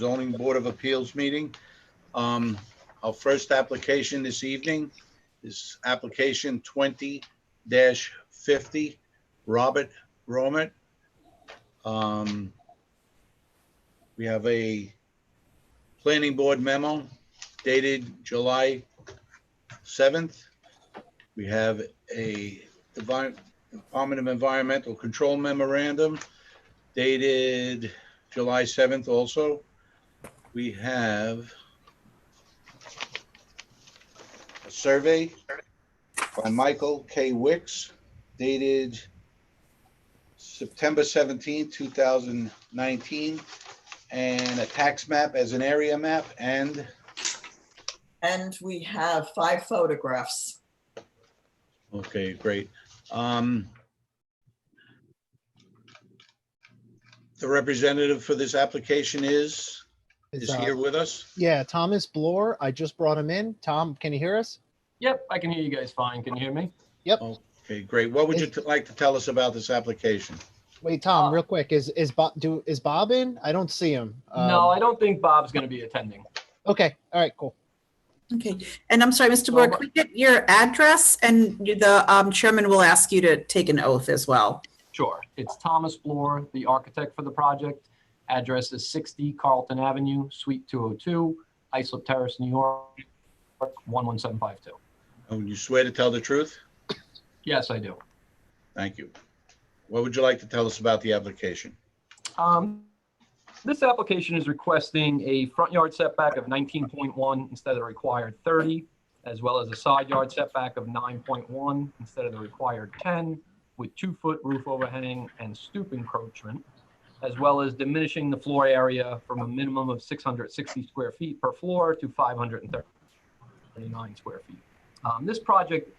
Zoning Board of Appeals meeting. Our first application this evening is application 20-50, Robert Romet. We have a planning board memo dated July 7th. We have a Department of Environmental Control memorandum dated July 7th also. We have a survey by Michael K. Wicks dated September 17th, 2019, and a tax map as an area map, and we have 5 photographs. okay, great. The representative for this application is here with us. Yeah, Thomas Bloor. I just brought him in. Tom, can you hear us? Yep, I can hear you guys fine. Can you hear me? Yep. Okay, great. What would you like to tell us about this application? Wait, Tom, real quick. Is Bob in? I don't see him. No, I don't think Bob's going to be attending. Okay. All right. Cool. Okay. And I'm sorry, Mr. Bloor, can we get your address? And the chairman will ask you to take an oath as well. Sure. It's Thomas Bloor, the architect for the project. Address is 60 Carlton Avenue, Suite 202, Islip Terrace, New York, 11752. And you swear to tell the truth? Yes, I do. Thank you. What would you like to tell us about the application? This application is requesting a front yard setback of 19.1 instead of the required 30, as well as a side yard setback of 9.1 instead of the required 10, with 2-foot roof overhang and stoop encroachment, as well as diminishing the floor area from a minimum of 660 square feet per floor to 539 square feet. This project,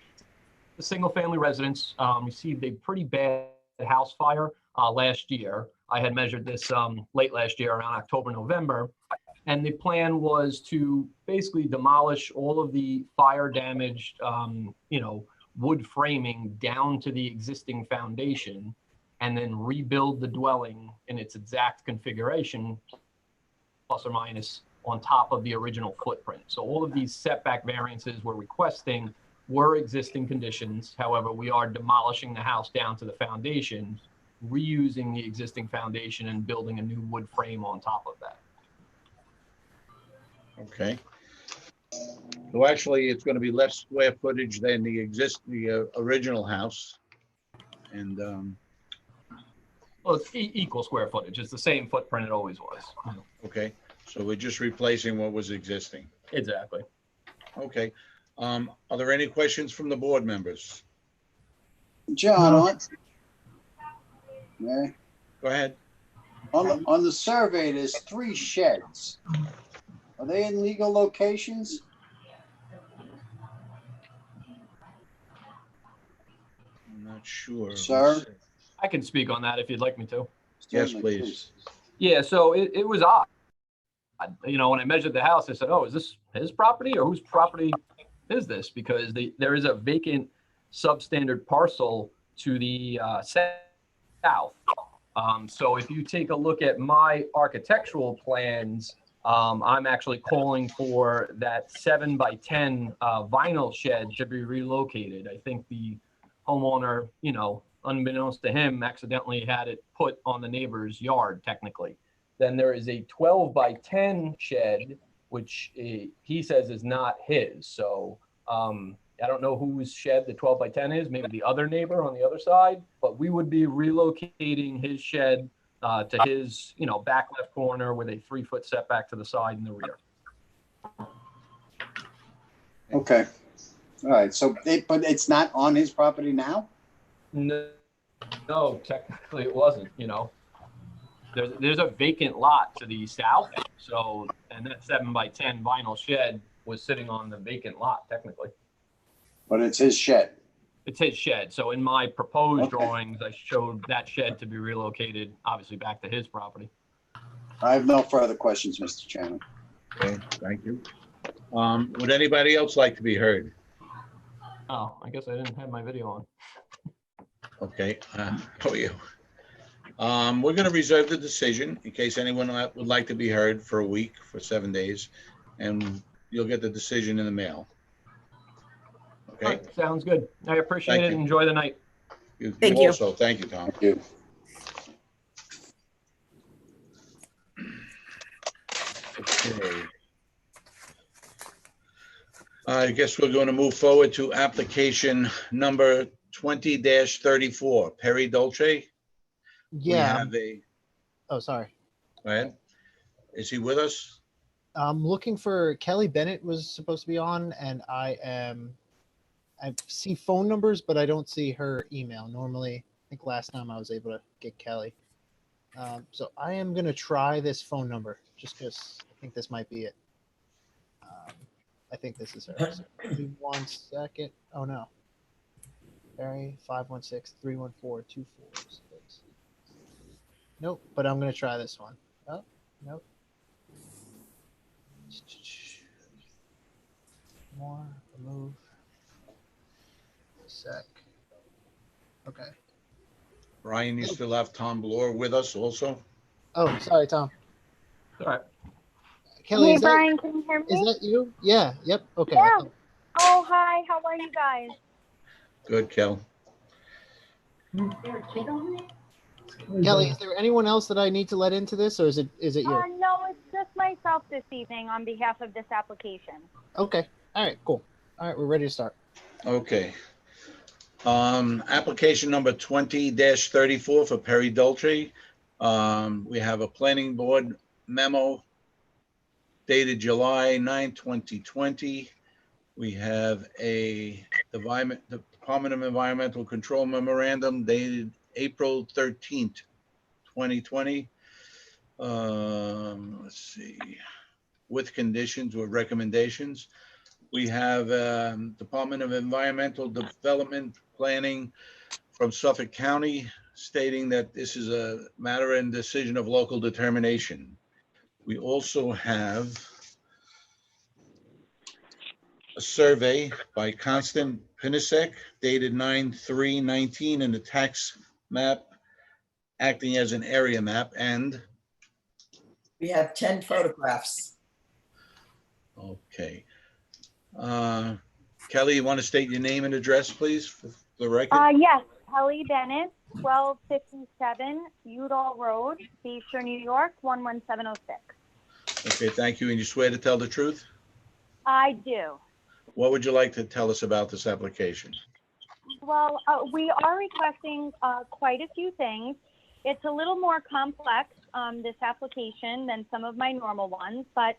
the single-family residence, received a pretty bad house fire last year. I had measured this late last year, around October, November, and the plan was to basically demolish all of the fire damaged, wood framing down to the existing foundation, and then rebuild the dwelling in its exact configuration, plus or minus, on top of the original footprint. So all of these setback variances we're requesting were existing conditions. However, we are demolishing the house down to the foundation, reusing the existing foundation and building a new wood frame on top of that. Okay. So actually, it's going to be less square footage than the original house. And Well, it's equal square footage. It's the same footprint it always was. okay, so we're just replacing what was existing. Exactly. Okay. Are there any questions from the board members? John, yeah. Go ahead. On the survey, there's 3 sheds. Are they in legal locations? I'm not sure. Sir? I can speak on that if you'd like me to. Yes, Certainly, please. Yeah, so it was odd. When I measured the house, I said, oh, is this his property or whose property is this? Because there is a vacant substandard parcel to the south. So if you take a look at my architectural plans, I'm actually calling for that 7x10 vinyl shed to be relocated. I think the homeowner, unbeknownst to him, accidentally had it put on the neighbor's yard, technically. Then there is a 12x10 shed, which he says is not his. So I don't know whose shed the 12x10 is, maybe the other neighbor on the other side, but we would be relocating his shed to his, back left corner with a 3-foot setback to the side and the rear. Okay. All right. So, but it's not on his property now? No, technically it wasn't, There's a vacant lot to the south. So, and that 7x10 vinyl shed was sitting on the vacant lot, technically. But it's his shed. It's his shed. So in my proposed Okay. drawings, I showed that shed to be relocated, obviously back to his property. I have no further questions, Mr. Chairman. Okay, thank you. Would anybody else like to be heard? Oh, I guess I didn't have my video on. Okay, how are you? We're gonna reserve the decision in case anyone would like to be heard for a week, for 7 days, and you'll get the decision in the mail. All Okay? right, sounds good. I appreciate Thank it. you. Enjoy the night. Thank you. Also, thank you, Tom. Thank you. Okay. I guess we're going to move forward to application number 20-34, Perry Dolce. We Yeah. have Oh, sorry. go ahead. Is he with us? I'm looking for Kelly Bennett was supposed to be on, and I see phone numbers, but I don't see her email. Normally, I think last time I was able to get Kelly. So I am going to try this phone number just because I think this might be it. I think this is her. So give me 1 second. Oh, no. Barry, 516-314-2466. Nope, but I'm going to try this one. Oh, nope. More, remove. Sec. Okay. Brian, you still have Tom Bloor with us also? Oh, sorry, Tom. All right. Kelly, Hey, is that, Brian, can you hear me? is that you? Yeah, yep. Okay. Yeah. Oh, hi. How are you guys? Good, Kel. Kelly, is there anyone else that I need to let into this, or is it you? No, it's just myself this evening on behalf of this application. Okay. All right, cool. All right, we're ready to start. Okay. Application number 20-34 for Perry Dolce. We have a planning board memo dated July 9, 2020. We have a Department of Environmental Control memorandum dated April 13th, 2020. Let's see, with conditions or recommendations. We have Department of Environmental Development Planning from Suffolk County stating that this is a matter and decision of local determination. We also have a survey by Constant Pinisek dated 9/3/19 and the tax map acting as an area map. And We have 10 photographs. okay. Kelly, you want to state your name and address, please, for the record? Yes, Kelly Bennett, 1257 Udall Road, Bayshore, New York, 11706. Okay, thank you. And you swear to tell the truth? I do. What would you like to tell us about this application? Well, we are requesting quite a few things. It's a little more complex, this application, than some of my normal ones, but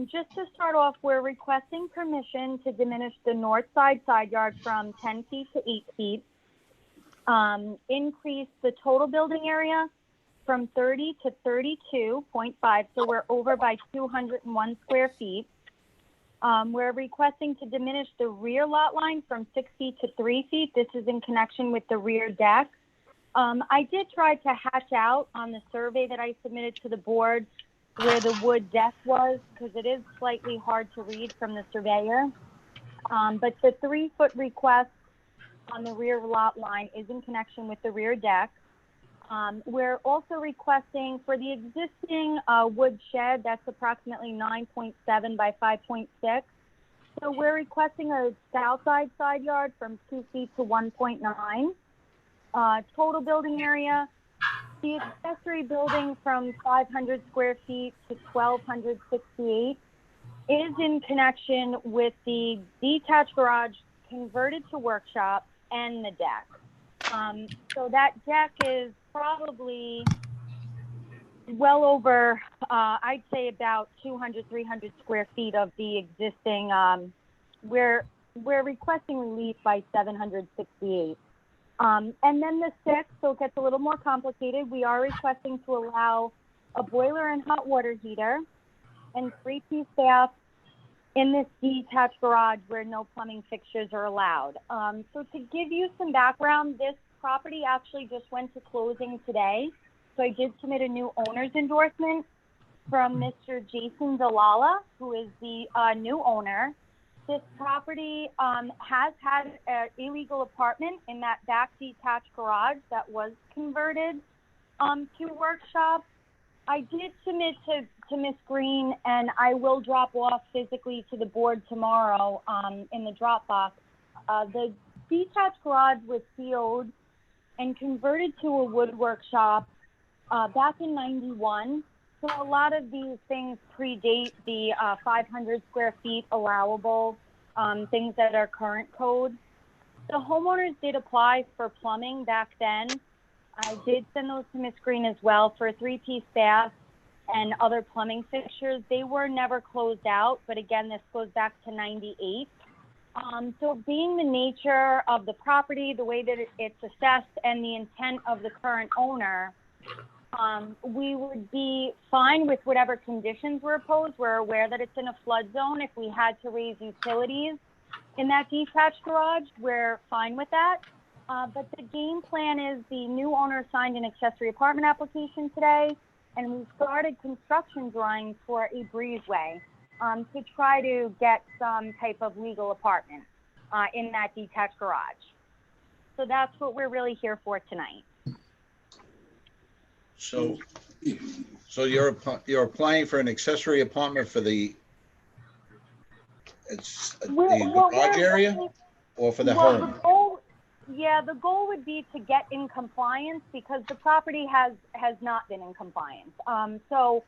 just to start off, we're requesting permission to diminish the north side yard from 10 feet to 8 feet, increase the total building area from 30 to 32.5, so we're over by 201 square feet. We're requesting to diminish the rear lot line from 6 feet to 3 feet. This is in connection with the rear deck. I did try to hatch out on the survey that I submitted to the board where the wood deck was, because it is slightly hard to read from the surveyor. But the 3-foot request on the rear lot line is in connection with the rear deck. We're also requesting for the existing wood shed, that's approximately 9.7 by 5.6. So we're requesting a south side yard from 2 feet to 1.9. Total building area, the accessory building from 500 square feet to 1,268 is in connection with the detached garage converted to workshop and the deck. So that deck is probably well over, I'd say about 200, 300 square feet of the existing, we're requesting relief by 768. And then the 6th, so it gets a little more complicated. We are requesting to allow a boiler and hot water heater and 3-piece bath in this detached garage where no plumbing fixtures are allowed. So to give you some background, this property actually just went to closing today. So I did submit a new owner's endorsement from Mr. Jason Dalala, who is the new owner. This property has had an illegal apartment in that back detached garage that was converted To workshops, I did submit to Miss Green, and I will drop off physically to the board tomorrow in the Dropbox. The detached garage was sealed and converted to a wood workshop back in '91. So a lot of these things predate the 500 square feet allowable, things that are current code. The homeowners did apply for plumbing back then. I did send those to Miss Green as well for a 3-piece bath and other plumbing fixtures. They were never closed out, but again, this goes back to '98. So being the nature of the property, the way that it's assessed, and the intent of the current owner, we would be fine with whatever conditions were imposed. We're aware that it's in a flood zone. If we had to raise utilities in that detached garage, we're fine with that. But the game plan is the new owner signed an accessory apartment application today, and we started construction drawings for a breezeway to try to get some type of legal apartment in that detached garage. So that's what we're really here for tonight. So you're applying for an accessory apartment for the garage area or for the home? The goal would be to get in compliance because the property has not been in compliance. So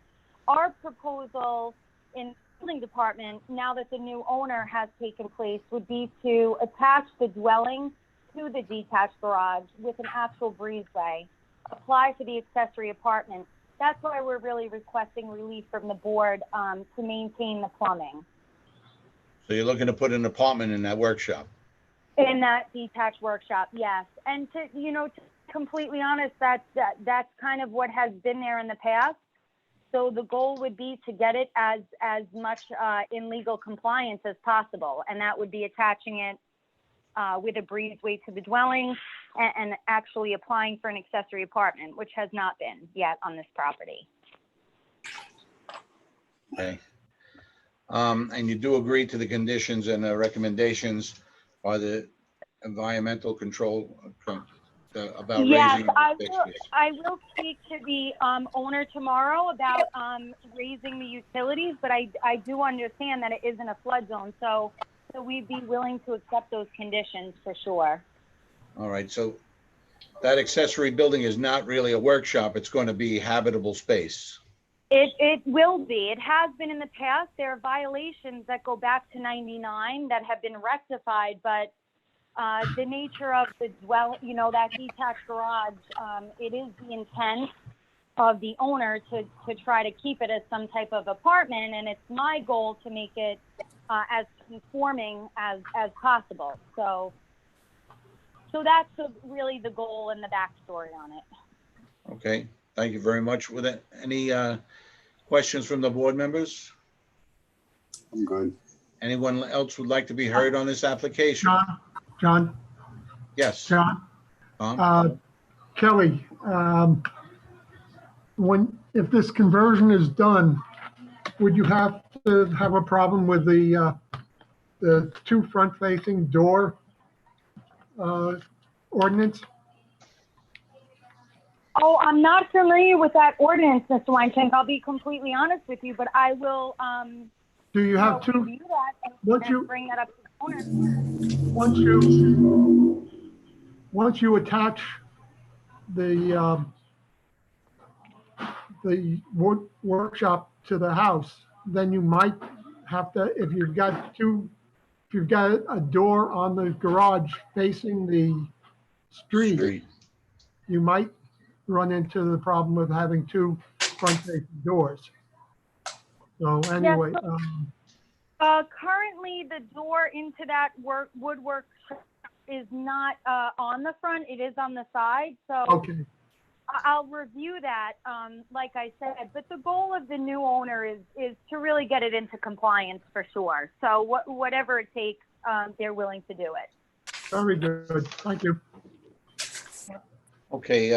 our proposal in the building department, now that the new owner has taken place, would be to attach the dwelling to the detached garage with an actual breezeway, apply for the accessory apartment. That's why we're really requesting relief from the board to maintain the plumbing. So you're looking to put an apartment in that workshop? In that detached workshop, yes. And to be completely honest, that's kind of what has been there in the past. So the goal would be to get it as much in legal compliance as possible. And that would be attaching it with a breezeway to the dwelling and actually applying for an accessory apartment, which has not been yet on this property. Okay. And you do agree to the conditions and the recommendations by the environmental control about yes, raising fixtures? I will speak to the owner tomorrow about raising the utilities, but I do understand that it isn't a flood zone, so we'd be willing to accept those conditions for sure. All right, so that accessory building is not really a workshop. It's going to be habitable space. It will be. It has been in the past. There are violations that go back to '99 that have been rectified, but the nature of the that detached garage, it is the intent of the owner to try to keep it as some type of apartment, and it's my goal to make it as conforming as possible. So that's really the goal and the backstory on it. Okay, thank you very much. With it, any questions from the board members? I'm good. Anyone else would like to be heard on this application? John, Yes. John, Tom? Kelly, if this conversion is done, would you have to have a problem with the two front-facing door ordinance? Oh, I'm not familiar with that ordinance, Mr. Weinschenk. I'll be completely honest with you, but I will Do you have two? review that and bring that up to the owner. Once you attach the workshop to the house, then you might have to, if you've got a door on the garage facing the street, you might run into the problem of having two front-facing doors. So anyway, Currently, the door into that woodwork is not on the front. It is on the side. So okay. I'll review that, like I said. But the goal of the new owner is to really get it into compliance for sure. So whatever it takes, they're willing to do it. Very good. Thank you. Okay,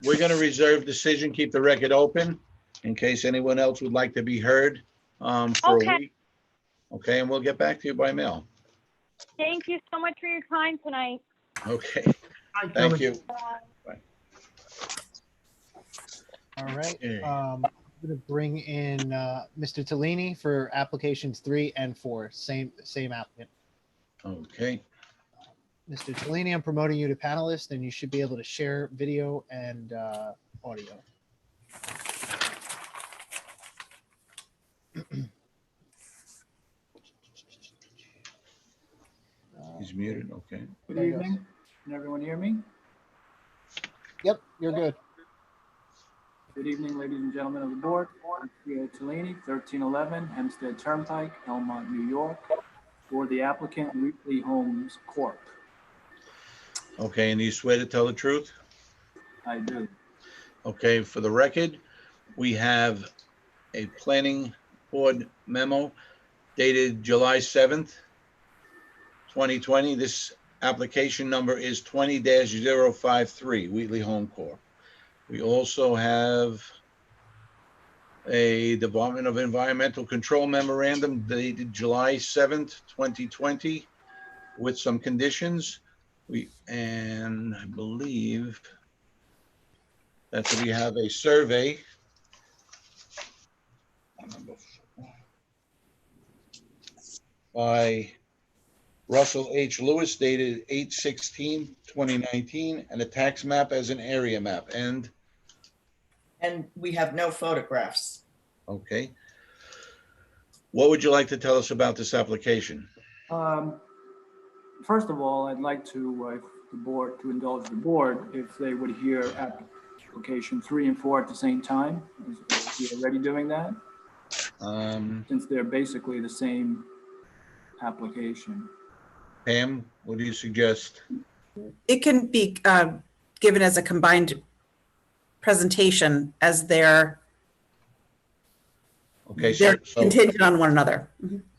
we're going to reserve decision, keep the record open in case anyone else would like to be heard for a week. Okay, and we'll get back to you by mail. Thank you so much for your time tonight. Okay, Hi, thank Kelly. you. Bye. Bye. All right. Okay. I'm going to bring in Mr. Tellini for applications 3 and 4. Same applicant. Okay. Mr. Tellini, I'm promoting you to panelist, and you should be able to share video and audio. He's muted. Okay. Good There he goes. evening. Can everyone hear me? Yep, you're good. Good evening, ladies and gentlemen of the board. I'm Theo Tellini, 1311 Hempstead Turnpike, Elmont, New York, for the applicant Wheatley Homes Corp. Okay, and you swear to tell the truth? I do. Okay, for the record, we have a planning board memo dated July 7th, 2020. This application number is 20-053, Wheatley Home Corp. We also have a Department of Environmental Control memorandum dated July 7th, 2020, with some conditions. And I believe that we have a survey by Russell H. Lewis dated 8/16/2019, and a tax map as an area map. And we have no photographs. okay, what would you like to tell us about this application? First of all, I'd like to, if the board, to indulge the board, if they would hear application 3 and 4 at the same time. Is he already doing that? Since they're basically the same application. Pam, what do you suggest? It can be given as a combined presentation as they're Okay, they're contingent on one another.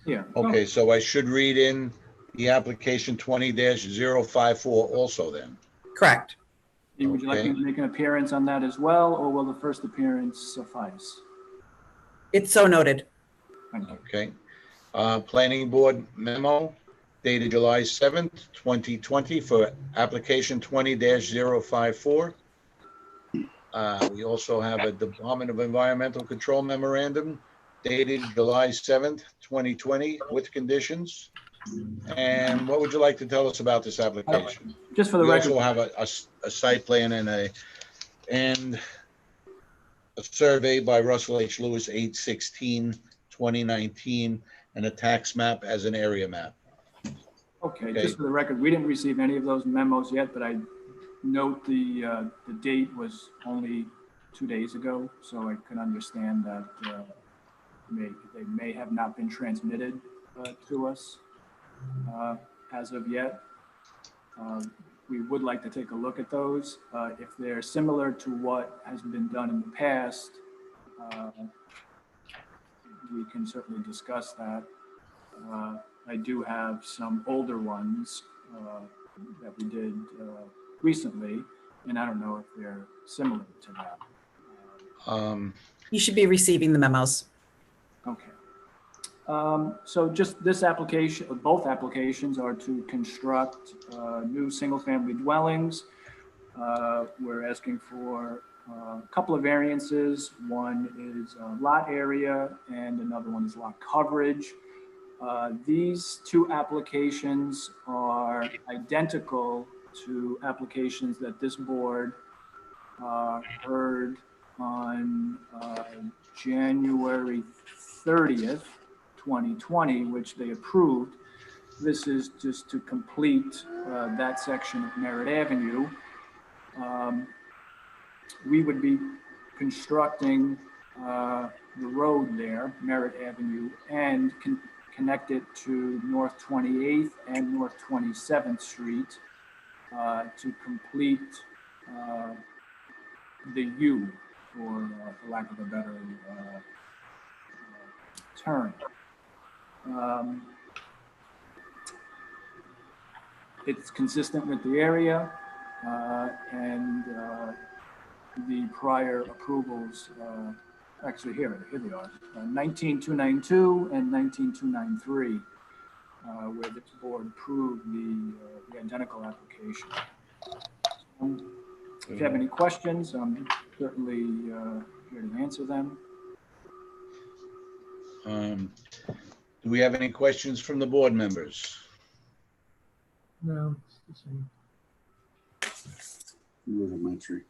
Yeah. okay, so I should read in the application 20-054 also then. Correct. Would you like me to make an appearance on that as well, or will the first appearance suffice? It's so noted. Thank you. Okay. Planning board memo dated July 7th, 2020 for application 20-054. We also have a Department of Environmental Control memorandum dated July 7th, 2020 with conditions. And what would you like to tell us about this application? Just for the We record, also have a site plan and a survey by Russell H. Lewis, 8/16/2019, and a tax map as an area map. okay, just for the record, we didn't receive any of those memos yet, but I note the date was only 2 days ago, so I can understand that they may have not been transmitted to us as of yet. We would like to take a look at those. If they're similar to what has been done in the past, we can certainly discuss that. I do have some older ones that we did recently, and I don't know if they're similar to that. You should be receiving the memos. Okay. So just this application, both applications are to construct new single-family dwellings. We're asking for a couple of variances. One is lot area and another one is lot coverage. These two applications are identical to applications that this board heard on January 30th, 2020, which they approved. This is just to complete that section of Merritt Avenue. We would be constructing the road there, Merritt Avenue, and connect it to North 28th and North 27th Street to complete the U, for lack of a better term. It's consistent with the area and the prior approvals. Actually, here they are, 19292 and 19293, where this board approved the identical application. If you have any questions, I'm certainly here to answer them. Do we have any questions from the board members? No, it's the same. Rudimentary.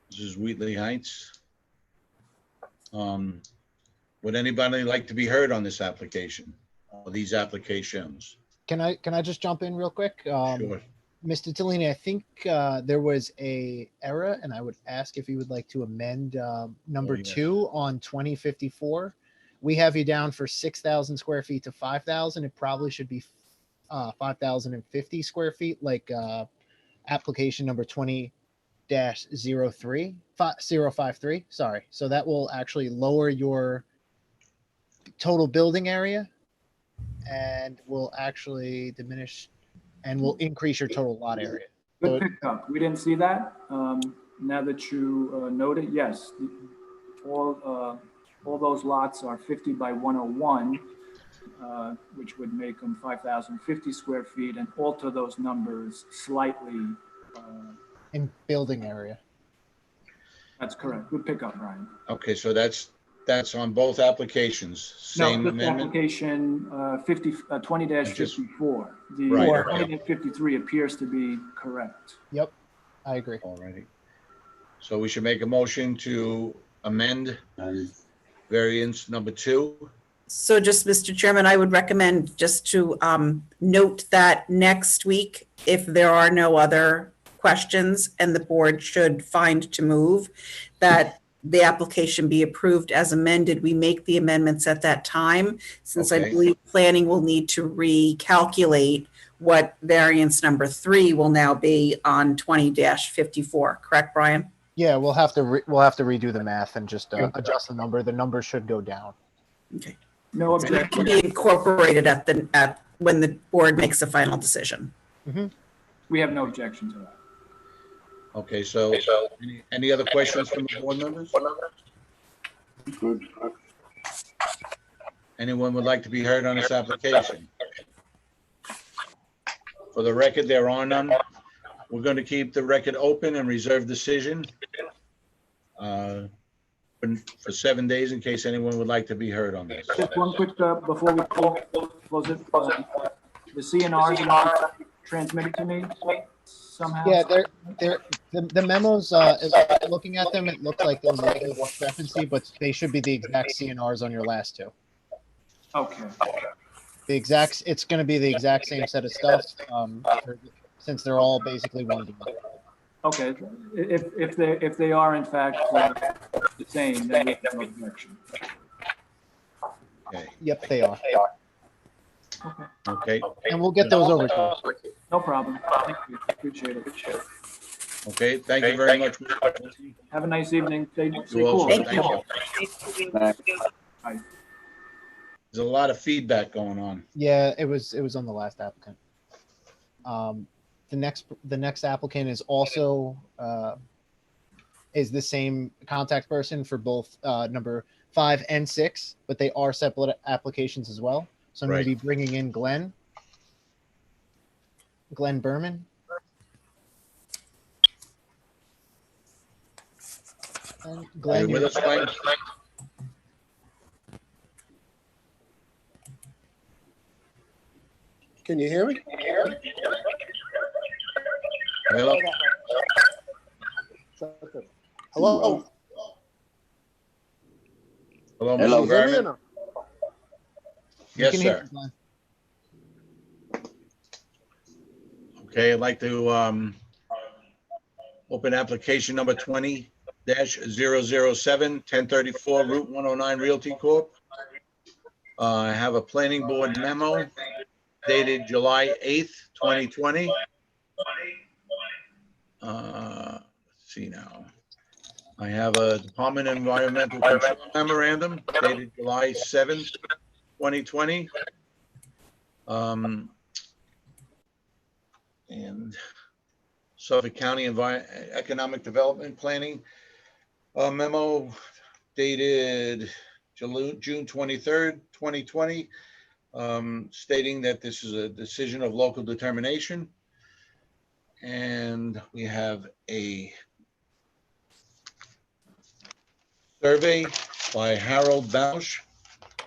This is Wheatley Heights. Would anybody like to be heard on this application, or these applications? Can I just jump in real quick? Sure. Mr. Tellini, I think there was a error, and I would ask if you would like to amend number yes. 2 on 2054. We have you down for 6,000 square feet to 5,000. It probably should be 5,050 square feet, like application number 20-053. Sorry. So that will actually lower your total building area and will actually diminish and will increase your total lot area. Good pickup. We didn't see that. Now that you note it, yes, all those lots are 50 by 101, which would make them 5,050 square feet, and alter those numbers slightly. In building area. That's correct. Good pickup, Brian. Okay, so that's on both applications. Same No, this amendment? application 20-54. The Right, 20-53 appears to be correct. Yep, I agree. Alrighty. So we should make a motion to amend variance number 2. So just, Mr. Chairman, I would recommend just to note that next week, if there are no other questions and the board should find to move, that the application be approved as amended. We make the amendments at that time, since I Okay. believe planning will need to recalculate what variance number 3 will now be on 20-54. Correct, Brian? Yeah, we'll have to redo the math and just adjust the number. The number should go down. Okay. No So it can objection. be incorporated at when the board makes a final decision. We have no objection to that. Okay, so any other questions from the board members? Good. Anyone would like to be heard on this application? For the record, there are none. We're going to keep the record open and reserve decision for 7 days in case anyone would like to be heard on this. Just one quick, before we close it, the CNRs are not transmitted to me somehow? Yeah, the memos, looking at them, it looks like there's a little discrepancy, but they should be the exact CNRs on your last 2. Okay. It's going to be the exact same set of stuff, since they're all basically one to one. Okay, if they are in fact the same, then we have no objection. Okay. Yep, they are. Okay. And we'll get those over to you. No problem. Thank you. Appreciate it. Okay, thank you very much. Have a nice evening. Stay You cool. also, thank you. Bye. There's a lot of feedback going on. Yeah, it was on the last applicant. The next applicant is also is the same contact person for both number 5 and 6, but they are separate applications as well. So I'm going to be bringing in Glenn Berman. And Are Glenn, you with us, Glenn? Can you hear me? Hello? Hello? Hello, Hello. Mr. Can you hear me or Berman? no? Yes, you can hear sir. me, Glenn. Okay, I'd like to open application number 20-007, 1034 Route 109 Realty Corp. I have a planning board memo dated July 8th, 2020. Let's see now. I have a Department of Environmental Control memorandum dated July 7th, 2020. And Suffolk County Economic Development Planning memo dated June 23rd, 2020, stating that this is a decision of local determination. And we have a survey by Harold Bausch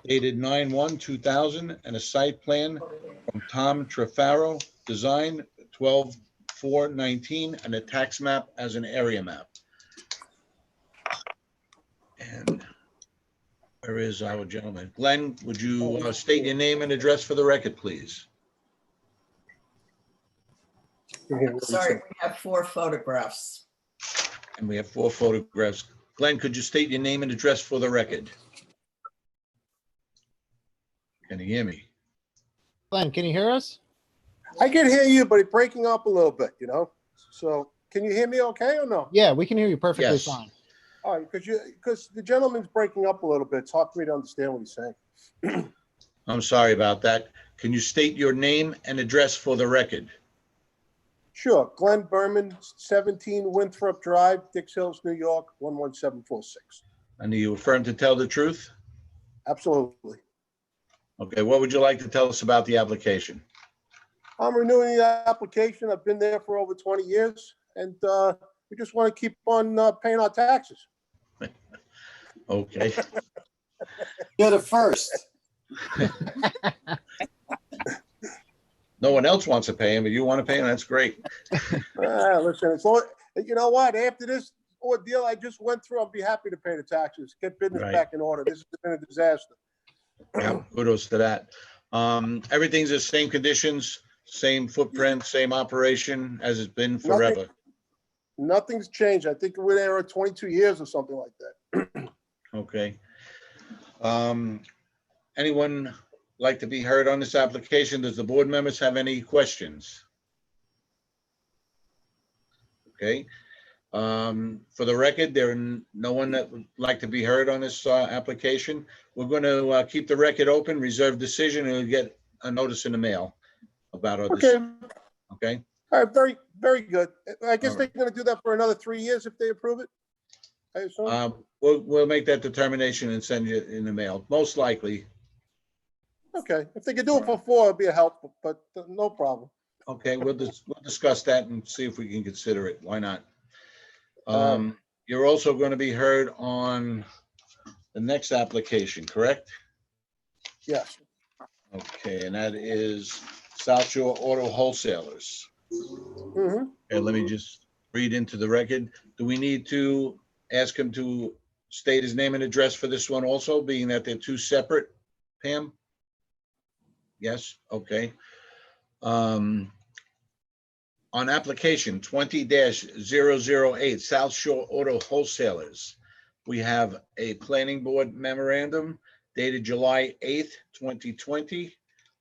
dated 9/1/2000, and a site plan from Tom Trefaro, design 12/4/19, and a tax map as an area map. And where is our gentleman? Glenn, would you state your name and address for the record, please? Sorry, we have 4 photographs. And we have 4 photographs. Glenn, could you state your name and address for the record? Can you hear me? Glenn, can you hear us? I can hear you, but it's breaking up a little bit, you know? So can you hear me okay or no? Yeah, we can hear you perfectly Yes. fine. All right, because the gentleman's breaking up a little bit. It's hard for me to understand what he's saying. I'm sorry about that. Can you state your name and address for the record? Sure, Glenn Berman, 17 Winthrop Drive, Dix Hills, New York, 11746. And do you affirm to tell the truth? Absolutely. Okay, what would you like to tell us about the application? I'm renewing the application. I've been there for over 20 years, and we just want to keep on paying our taxes. Okay, You're the first. no one else wants to pay him, but you want to pay him, that's great. Listen, it's all, you know what? After this ordeal I just went through, I'll be happy to pay the taxes, get business Right. back in order. This has been a disaster. Yeah, kudos to that. Everything's the same conditions, same footprint, same operation as it's been forever. Nothing's changed. I think we're there 22 years or something like that. Okay. Anyone like to be heard on this application? Does the board members have any questions? Okay. For the record, no one that would like to be heard on this application. We're going to keep the record open, reserve decision, and we'll get a notice in the mail about our Okay. decision. Okay. All right. Very, very good. I guess All they're right. going to do that for another 3 years if they approve it. I assume. We'll make that determination and send you in the mail, most likely. Okay. If they could do it for 4, it'd be a help, but no problem. Okay, we'll discuss that and see if we can consider it. Why not? You're also going to be heard on the next application, correct? Yes. Okay, and that is South Shore Auto Wholesalers. Mm-hmm. Okay, let me just read into the record. Do we need to ask him to state his name and address for this one also, being that they're 2 separate, Pam? Yes, okay. On application 20-008, South Shore Auto Wholesalers, we have a planning board memorandum dated July 8th, 2020.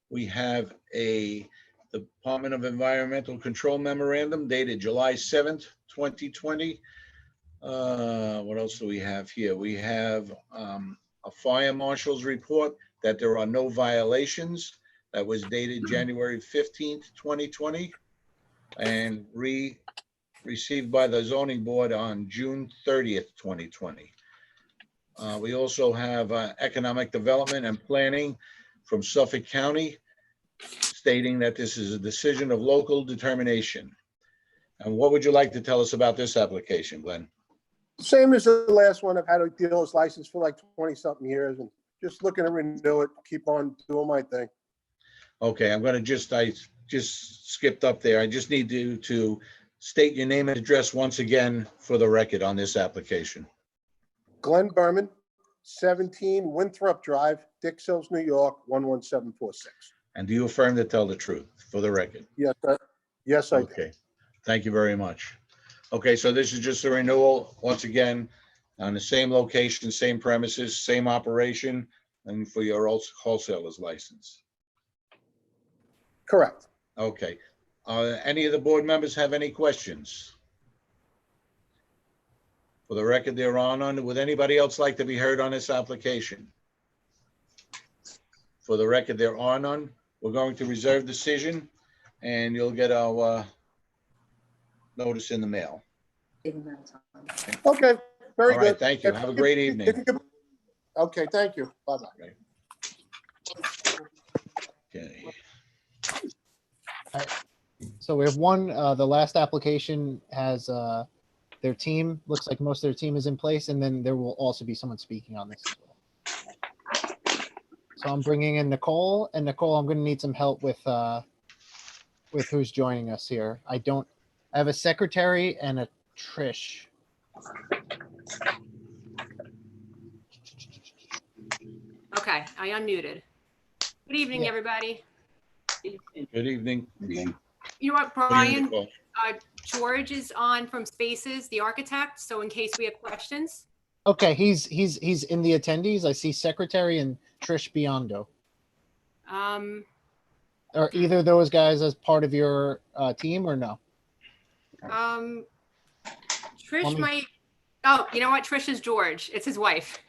We have a Department of Environmental Control memorandum dated July 7th, 2020. What else do we have here? We have a fire marshal's report that there are no violations. That was dated January 15th, 2020. And received by the zoning board on June 30th, 2020. We also have economic development and planning from Suffolk County stating that this is a decision of local determination. And what would you like to tell us about this application, Glenn? Same as the last one. I've had a dealer's license for like 20-something years and just looking to renew it, keep on doing my thing. Okay, I'm going to I just skipped up there. I just need you to state your name and address once again for the record on this application. Glenn Berman, 17 Winthrop Drive, Dix Hills, New York, 11746. And do you affirm to tell the truth for the record? Yes, yes, I do. Okay, thank you very much. Okay, so this is just a renewal, once again, on the same location, same premises, same operation, and for your wholesaler's license. Correct. Okay. Any of the board members have any questions? For the record, they're on. Would anybody else like to be heard on this application? For the record, there are none. We're going to reserve decision, and you'll get our notice in the mail. Okay, very All good. right, thank you. Have a great evening. Okay, thank you. Bye-bye. Okay. So we have one, the last application has their team. Looks like most of their team is in place, and then there will also be someone speaking on this as well. So I'm bringing in Nicole, and Nicole, I'm going to need some help with who's joining us here. I have a secretary and a Trish. Okay, I unmuted. Good evening, Yeah. everybody. Good evening. Evening. You know what, Good evening, Brian? Nicole. George is on from Spaces, the architect, so in case we have questions. Okay, he's in the attendees. I see secretary and Trish Biondo. Are either of those guys as part of your team or no? Trish might, oh, you know what? Trish is George. It's his wife.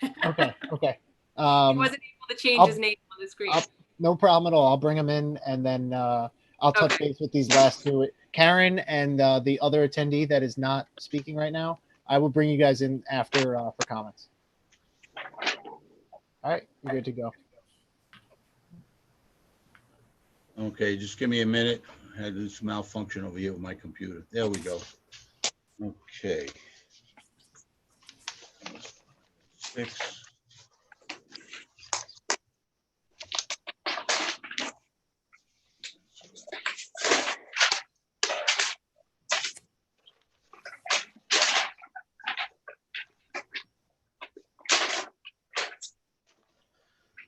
Okay. He wasn't able to change his name on the screen. No problem at all. I'll bring him in, and then I'll touch base with these last two. Karen and the other attendee that is not speaking right now. I will bring you guys in after for comments. All right, you're good to go. Okay, just give me a minute. I had this malfunction over here with my computer. There we go. Okay. 6.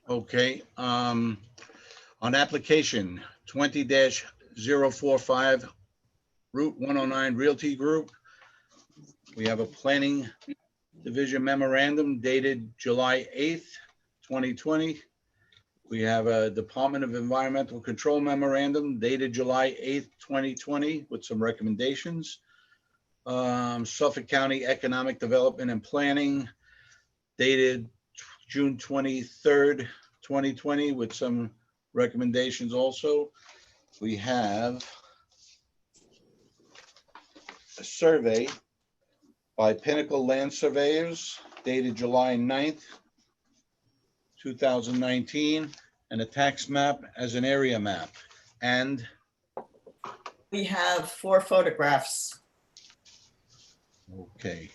Okay, on application 20-045 Route 109 Realty Group, we have a planning division memorandum dated July 8th, 2020. We have a Department of Environmental Control memorandum dated July 8th, 2020 with some recommendations. Suffolk County Economic Development and Planning dated June 23rd, 2020 with some recommendations also. We have a survey by Pinnacle Land Surveyors dated July 9th, 2019, and a tax map as an area map. And we have 4 photographs. okay.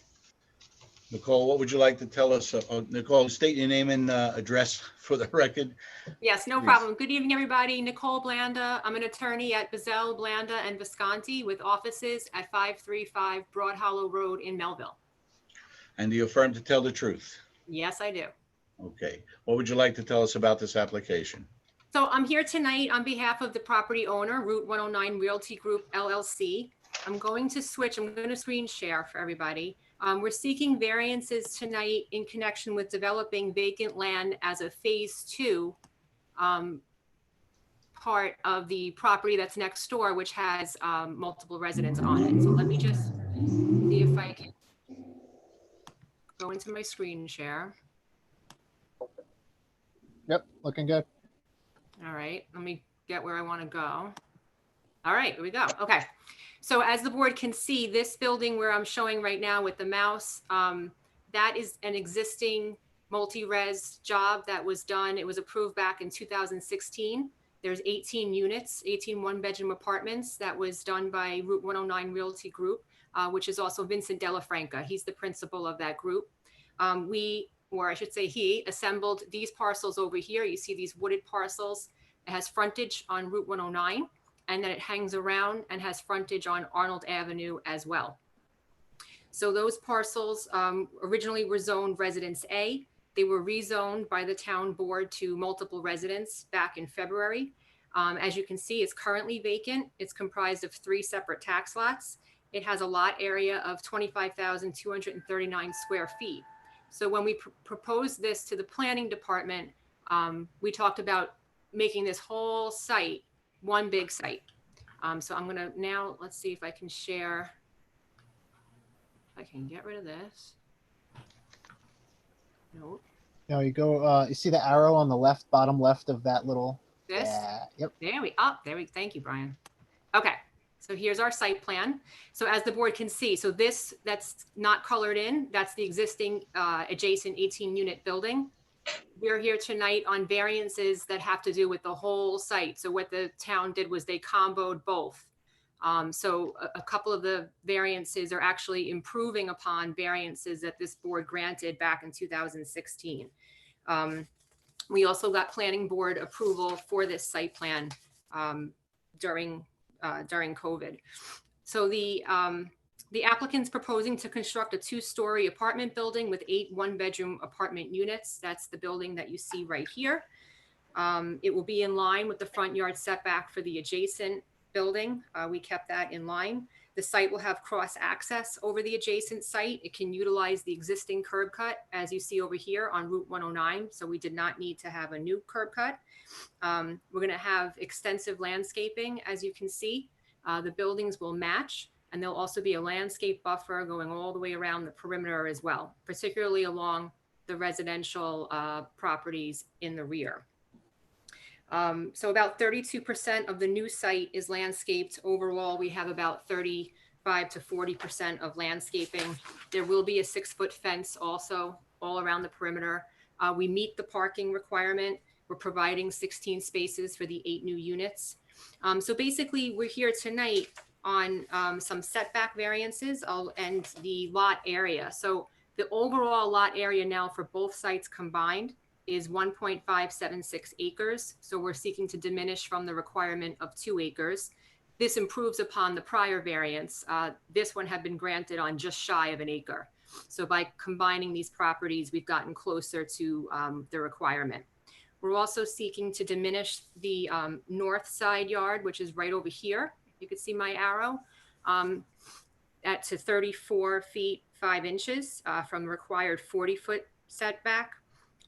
Nicole, what would you like to tell us? Nicole, state your name and address for the record. Yes, no Please. problem. Good evening, everybody. Nicole Blanda. I'm an attorney at Bazell, Blanda, and Visconti with offices at 535 Broad Hollow Road in Melville. And do you affirm to tell the truth? Yes, I do. Okay. What would you like to tell us about this application? So I'm here tonight on behalf of the property owner, Route 109 Realty Group, LLC. I'm going to screen share for everybody. We're seeking variances tonight in connection with developing vacant land as a phase 2 part of the property that's next door, which has multiple residents on it. So let me just see if I can go into my screen share. Yep, looking good. All right, let me get where I want to go. All right, here we go. Okay. So as the board can see, this building where I'm showing right now with the mouse, that is an existing multi-res job that was done. It was approved back in 2016. There's 18 units, 18 one-bedroom apartments that was done by Route 109 Realty Group, which is also Vincent Della Franca. He's the principal of that group. Or I should say he assembled these parcels over here. You see these wooded parcels. It has frontage on Route 109. And then it hangs around and has frontage on Arnold Avenue as well. So those parcels originally were zoned Residence A. They were rezoned by the town board to multiple residents back in February. As you can see, it's currently vacant. It's comprised of 3 separate tax lots. It has a lot area of 25,239 square feet. So when we proposed this to the planning department, we talked about making this whole site one big site. So I'm gonna now, let's see if I can share. If I can get rid of this. Nope. No, you go, you see the arrow on the left, bottom left of that little. This? Yeah, yep. Thank you, Brian. Okay, so here's our site plan. So as the board can see, so this, that's not colored in, that's the existing adjacent 18-unit building. We're here tonight on variances that have to do with the whole site. So what the town did was they comboed both. So a couple of the variances are actually improving upon variances that this board granted back in 2016. We also got planning board approval for this site plan during COVID. So the applicant's proposing to construct a 2-story apartment building with 8 one-bedroom apartment units. That's the building that you see right here. It will be in line with the front yard setback for the adjacent building. We kept that in line. The site will have cross access over the adjacent site. It can utilize the existing curb cut as you see over here on Route 109. So we did not need to have a new curb cut. We're going to have extensive landscaping, as you can see. The buildings will match, and there'll also be a landscape buffer going all the way around the perimeter as well, particularly along the residential properties in the rear. So about 32% of the new site is landscaped. Overall, we have about 35 to 40% of landscaping. There will be a 6-foot fence also all around the perimeter. We meet the parking requirement. We're providing 16 spaces for the 8 new units. So basically, we're here tonight on some setback variances and the lot area. So the overall lot area now for both sites combined is 1.576 acres. So we're seeking to diminish from the requirement of 2 acres. This improves upon the prior variance. This one had been granted on just shy of 1 acre. So by combining these properties, we've gotten closer to the requirement. We're also seeking to diminish the north side yard, which is right over here. You can see my arrow, to 34 feet 5 inches from the required 40-foot setback.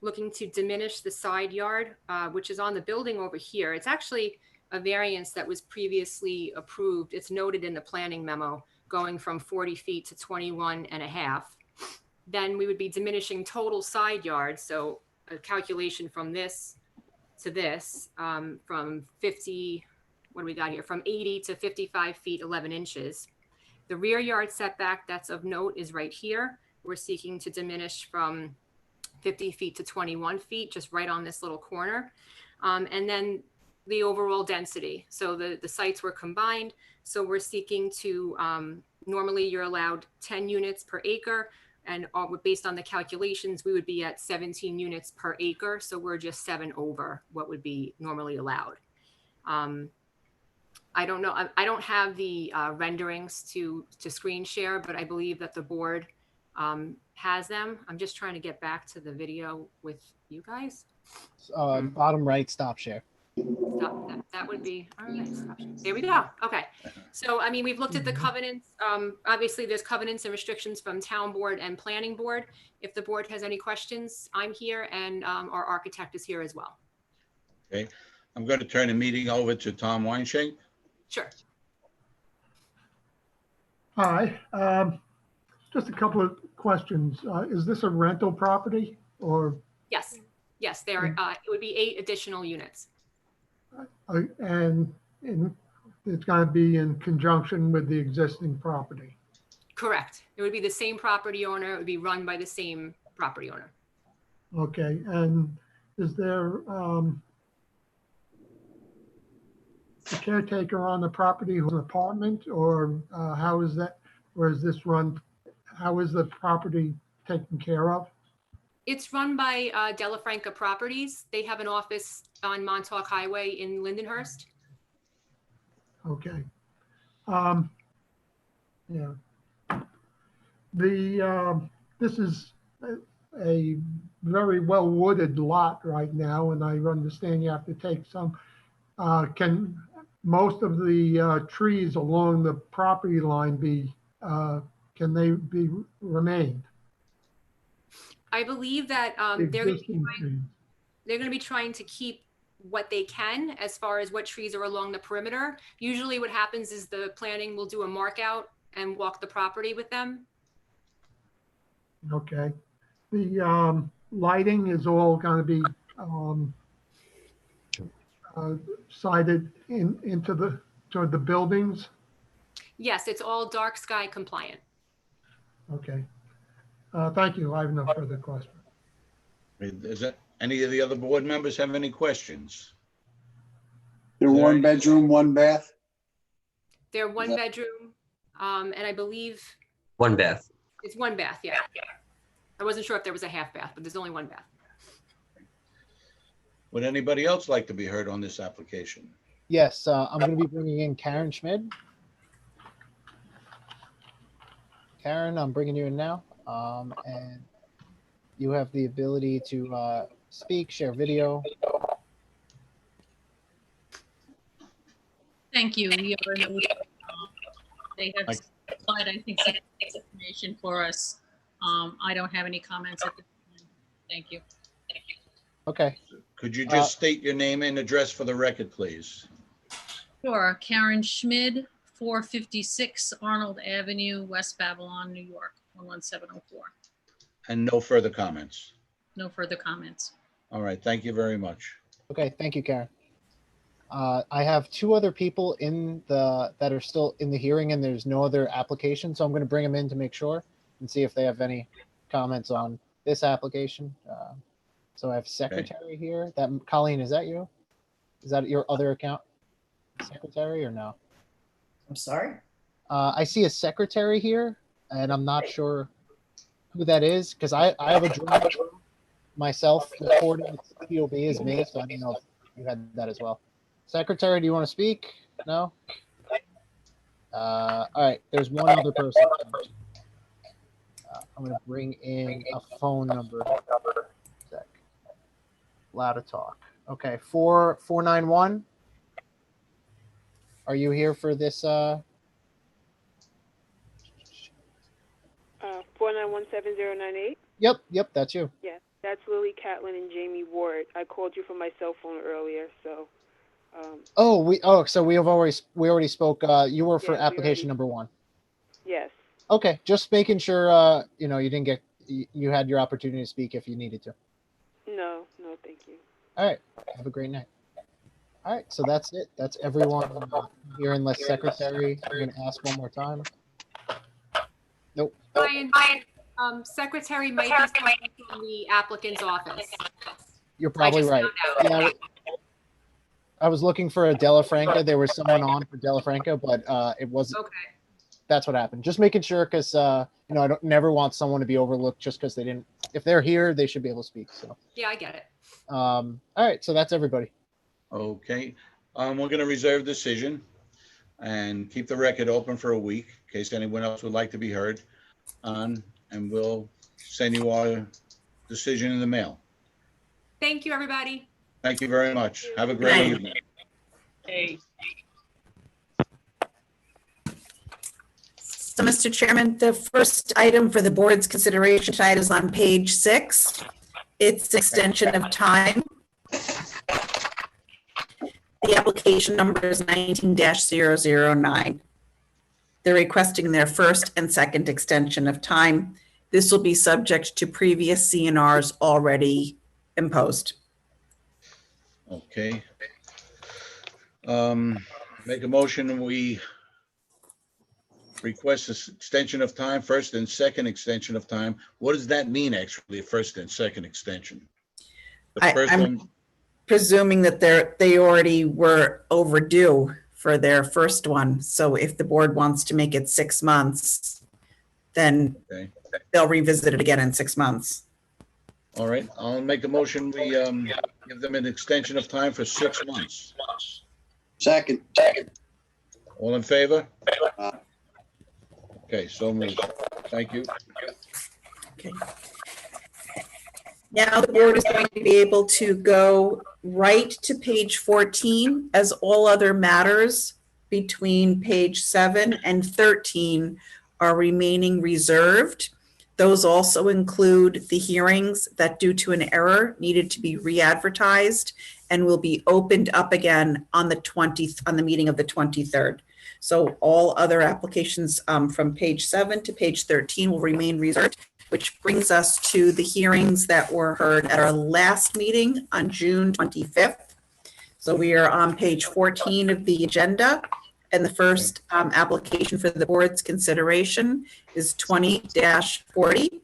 Looking to diminish the side yard, which is on the building over here. It's actually a variance that was previously approved. It's noted in the planning memo, going from 40 feet to 21.5. Then we would be diminishing total side yard. So a calculation from this to this, from 50, what do we got here? From 80 to 55 feet, 11 inches. The rear yard setback that's of note is right here. We're seeking to diminish from 50 feet to 21 feet, just right on this little corner. And then the overall density. So the sites were combined. So we're seeking to, normally you're allowed 10 units per acre. And based on the calculations, we would be at 17 units per acre. So we're just 7 over what would be normally allowed. I don't know, I don't have the renderings to screen share, but I believe that the board has them. I'm just trying to get back to the video with you guys. Bottom right, stop share. Stop, that would be, all right, stop share. There we go. Okay. So, I mean, we've looked at the covenants. Obviously, there's covenants and restrictions from town board and planning board. If the board has any questions, I'm here, and our architect is here as well. Okay, I'm going to turn the meeting over to Tom Weinschenk. Sure. Hi, just a couple of questions. Is this a rental property or? Yes, yes, there. It would be 8 additional units. And it's going to be in conjunction with the existing property? Correct. It would be the same property owner. It would be run by the same property owner. Okay, and is there a caretaker on the property who's an apartment, or how is that, or is this run, how is the property taken care of? It's run by Delafranca Properties. They have an office on Montauk Highway in Lindenhurst. Okay. Yeah. This is a very well wooded lot right now, and I understand you have to take some. Can most of the trees along the property line be, can they be remained? I believe that they're going to be trying to keep what they can as far as what trees are along the perimeter. Usually what happens is the planning will do a mark out and walk the property with them. Okay. The lighting is all going to be sited into toward the buildings? Yes, it's all dark sky compliant. Okay. Thank you. I have no further questions. Is that any of the other board members have any questions? They're 1 bedroom, 1 bath? They're one bedroom, and I believe One bath. it's one bath, yeah. I wasn't sure if there was a half bath, but there's only one bath. Would anybody else like to be heard on this application? Yes, I'm going to be bringing in Karen Schmid. Karen, I'm bringing you in now. And you have the ability to speak, share video. Thank you. We already, they have supplied, I think, some information for us. I don't have any comments at this time. Thank you. Okay. Could you just state your name and address for the record, please? Sure. Karen Schmid, 456 Arnold Avenue, West Babylon, New York, 11704. And no further comments. No further comments. All right, thank you very much. Okay, thank you, Karen. I have two other people that are still in the hearing, and there's no other application, so I'm going to bring them in to make sure and see if they have any comments on this application. So I have secretary here. Colleen, is that you? Is that your other account? Secretary or no? I'm sorry? I see a secretary here, and I'm not sure who that is because I have a draft myself recording POB as me, so I don't know if you had that as well. Secretary, do you want to speak? No? All right, there's one other person. I'm going to bring in a phone number. Loud to talk. Okay, 491. Are you here for this? 4917098. Yep, that's you. Yes, that's Lily Catlin and Jamie Ward. I called you from my cell phone earlier, so. So we already spoke. You were for application number 1. Yes. Okay, just making sure you had your opportunity to speak if you needed to. No, thank you. All right, have a great night. All right, so that's it. That's everyone here unless secretary. I'm going to ask one more time. Nope. Brian, secretary might be coming from the applicant's office. You're probably right. Yeah, I was looking for a Della Franca. There was someone on for Della Franca, but it wasn't. Okay. That's what happened. Just making sure because I don't never want someone to be overlooked just because they didn't. If they're here, they should be able to speak. So. Yeah, I get it. All right, so that's everybody. Okay, we're going to reserve decision and keep the record open for a week in case anyone else would like to be heard on, and we'll send you our decision in the mail. Thank you, everybody. Thank you very much. Have a great evening. Hey. So, Mr. Chairman, the first item for the board's consideration tonight is on page 6. It's extension of time. The application number is 19-009. They're requesting their first and second extension of time. This will be subject to previous CNRs already imposed. Okay. Make a motion, we request this extension of time, first and second extension of time. What does that mean, actually, first and second extension? The first one, presuming that they already were overdue for their first one. So if the board wants to make it 6 months, then they'll revisit it again in 6 months. all right, I'll make a motion, we give them an extension of time for 6 months. Second. All in favor? Okay, so moved. Thank you. Okay. Now the board is going to be able to go right to page 14 as all other matters between page 7 and 13 are remaining reserved. Those also include the hearings that due to an error needed to be re-advertised and will be opened up again on the meeting of the 23rd. So all other applications from page 7 to page 13 will remain reserved, which brings us to the hearings that were heard at our last meeting on June 25th. So we are on page 14 of the agenda, and the first application for the board's consideration is 20-40,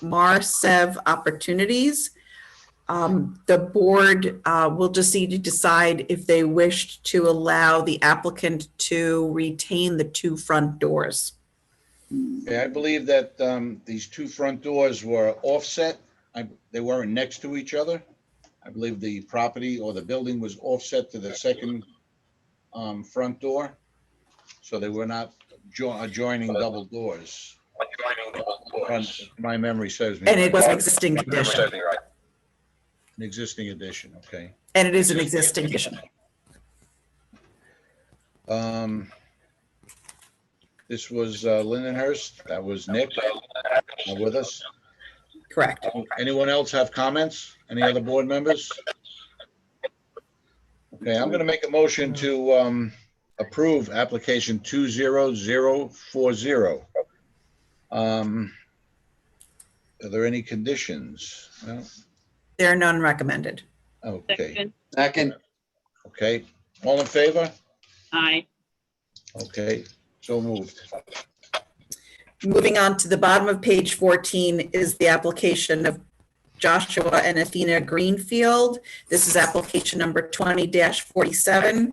Marsev Opportunities. The board will just need to decide if they wish to allow the applicant to retain the two front doors. Okay, I believe that these two front doors were offset. They weren't next to each other. I believe the property or the building was offset to the second front door. So they were not adjoining double doors. My memory serves me. And it right. was an existing condition. An existing addition, okay. And it is an existing condition. This was Lindenhurst. That was Nick with us. Correct. Anyone else have comments? Any other board members? Okay, I'm going to make a motion to approve application 20040. Are there any conditions? No? There are none recommended. Okay. Second. Okay. All in favor? Aye. Okay. So moved. Moving on to the bottom of page 14 is the application of Joshua and Athena Greenfield. This is application number 20-47.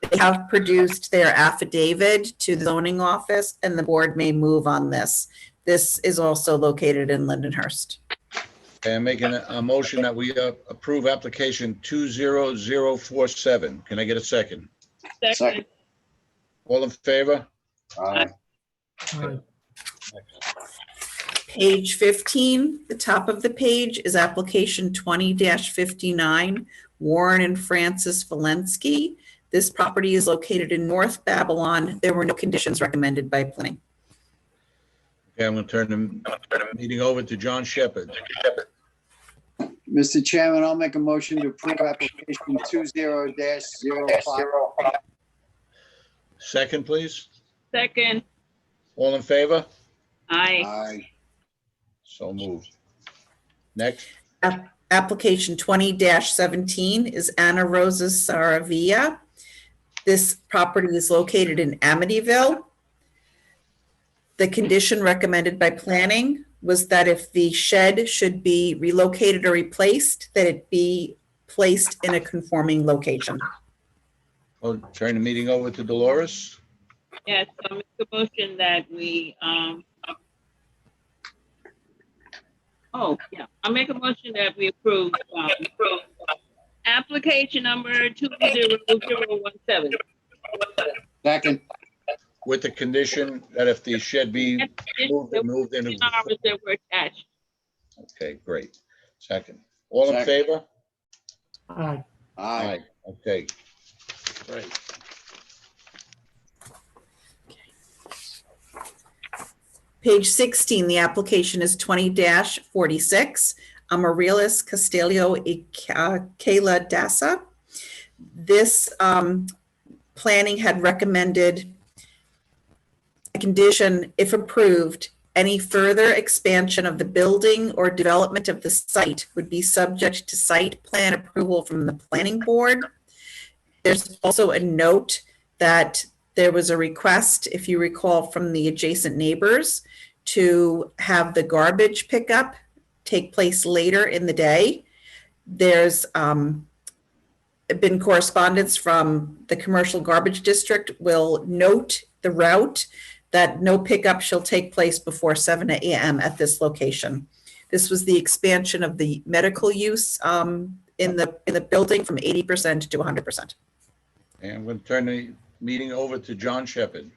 They have produced their affidavit to the zoning office, and the board may move on this. This is also located in Lindenhurst. Okay, I'm making a motion that we approve application 20047. Can I get a second? Second. All in favor? Aye. Aye. Page 15, the top of the page is application 20-59, Warren and Francis Valensky. This property is located in North Babylon. There were no conditions recommended by planning. Okay, I'm going to turn the meeting over to John Shepherd. Mr. Chairman, I'll make a motion to approve application 20-05. Second, please. Second. All in favor? Aye. Aye. So moved. Next. Application 20-17 is Anna Rosa Saravia. This property is located in Amityville. The condition recommended by planning was that if the shed should be relocated or replaced, that it be placed in a conforming location. I'll turn the meeting over to Dolores. Yes, I'll make a motion that we, I'll make a motion that we approve, application number 20017. Second. With the condition that if the shed be moved in. Hours that were attached. Okay, great. Second. All in Second. favor? Aye. Aye. Okay. Great. Page 16, the application is 20-46. Amaryllis Castelio y Kayla Dassa. This planning had recommended a condition, if approved, any further expansion of the building or development of the site would be subject to site plan approval from the planning board. There's also a note that there was a request, if you recall, from the adjacent neighbors to have the garbage pickup take place later in the day. There's been correspondence from the commercial garbage district will note the route that no pickup shall take place before 7 a.m. at this location. This was the expansion of the medical use in the building from 80% to 100%. And I'm going to turn the meeting over to John Shepherd.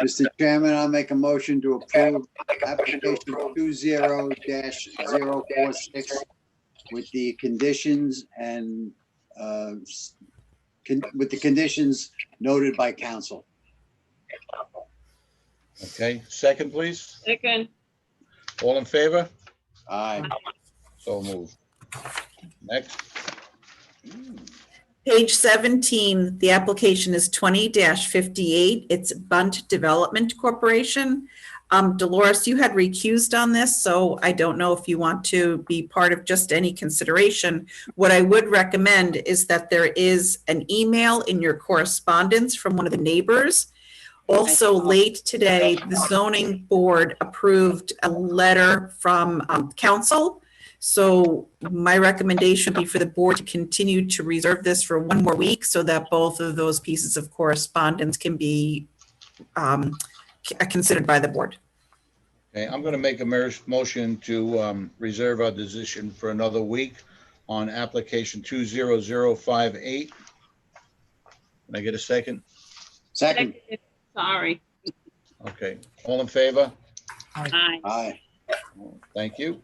Mr. Chairman, I'll make a motion to approve application 20-046 with the conditions and with the conditions noted by council. Okay, second, please. Second. All in favor? Aye. So moved. Next. Page 17, the application is 20-58. It's Bunt Development Corporation. Dolores, you had recused on this, so I don't know if you want to be part of just any consideration. What I would recommend is that there is an email in your correspondence from one of the neighbors. Also, late today, the zoning board approved a letter from council. So my recommendation would be for the board to continue to reserve this for one more week so that both of those pieces of correspondence can be considered by the board. Okay, I'm going to make a motion to reserve our decision for another week on application 20058. Can I get a second? Second. Sorry. Okay, all in favor? Aye. Aye. Thank you.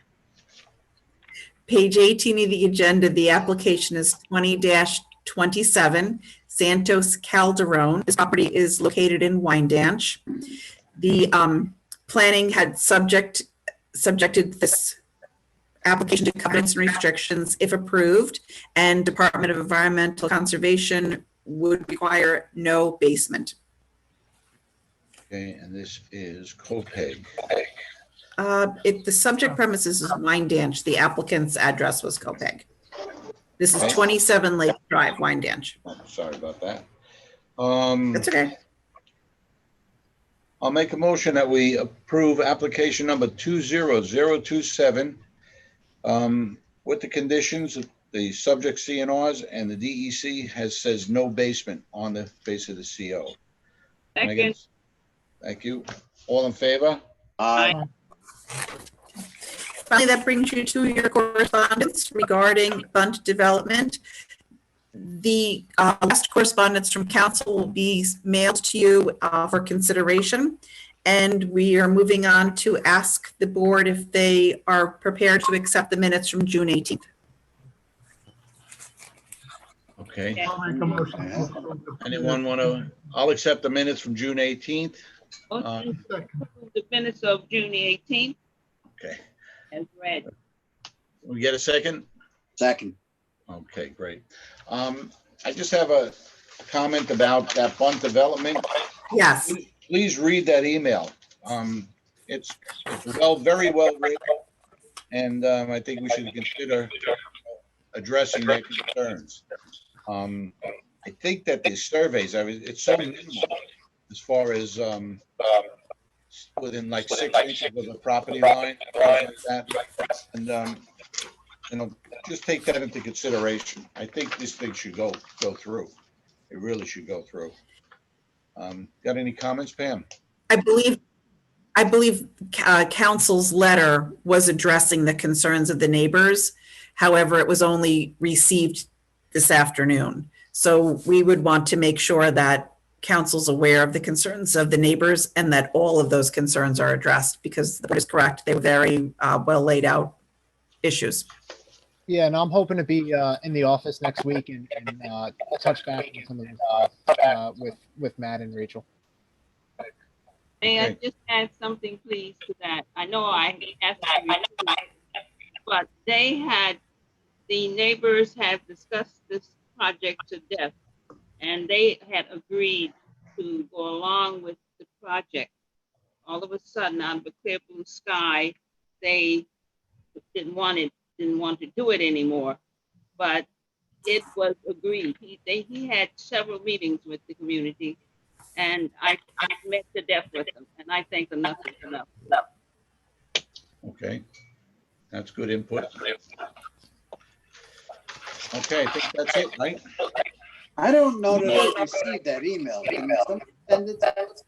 Page 18 of the agenda, the application is 20-27 Santos Calderon. This property is located in Wyandanch. The planning had subjected this application to covenants and restrictions if approved, and Department of Environmental Conservation would require no basement. Okay, and this is Copeg. The subject premises is Wyandanch. The applicant's address was Copeg. This is Okay. 27 Lake Drive, Wyandanch. Sorry about that. That's okay. I'll make a motion that we approve application number 20027 with the conditions of the subject CNRs, and the DEC says no basement on the face of the CO. Can I get- Second. Thank you. All in favor? Aye. Finally, that brings you to your correspondence regarding Bunt Development. The last correspondence from council will be mailed to you for consideration. And we are moving on to ask the board if they are prepared to accept the minutes from June 18th. Okay. I'll make a motion. Anyone want to? I'll accept the minutes from June 18th. Motion to approve the minutes of June 18th Okay. as read. We get a second? Second. Okay, great. I just have a comment about that Bunt Development. Yes. Please read that email. It's very well written, and I think we should consider addressing their concerns. I think that the surveys, it's so minimal as far as within like 6 inches of the property line, things like that. And just take that into consideration. I think this thing should go through. It really should go through. Got any comments, Pam? I believe council's letter was addressing the concerns of the neighbors. However, it was only received this afternoon. So we would want to make sure that council's aware of the concerns of the neighbors and that all of those concerns are addressed, because that is correct. They were very well laid out issues. Yeah, and I'm hoping to be in the office next week and touch back on some of this stuff with Matt and Rachel. May I just add something, please, to that? I know I asked you, but the neighbors had discussed this project to death, and they had agreed to go along with the project. All of a sudden, out of a clear blue sky, they didn't want to do it anymore, but it was agreed. He had several meetings with the community, and I met to death with them, and I think enough is enough. Okay, that's good input. Okay, I think that's it, right? I don't know that I received that email. Can somebody send it to us?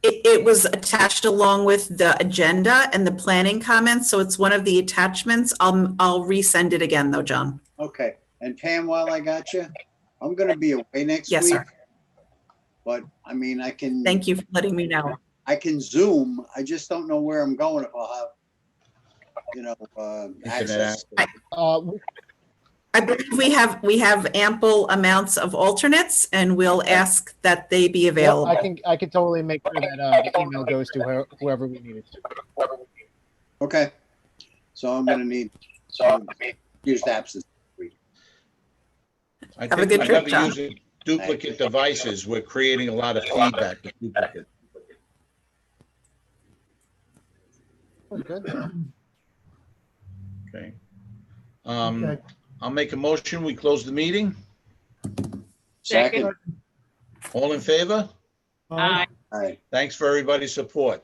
It was attached along with the agenda and the planning comments, so it's one of the attachments. I'll resend it again though, John. Okay, and Pam, while I got you, I'm gonna be away next Yes, week. sir. But I mean, I can. Thank you for letting me know. I can Zoom. I just don't know where I'm going if I'll have, access. I believe we have ample amounts of alternates, and we'll ask that they be available. I can totally make sure that the email goes to whoever we need it to. Okay, so I'm gonna need used absence. I Have a think good we trip, have John. using duplicate devices. We're creating a lot of feedback with duplicate. Good. Okay. Okay. I'll make a motion. We close the meeting. Second. All in favor? Aye. Aye. Thanks for everybody's support.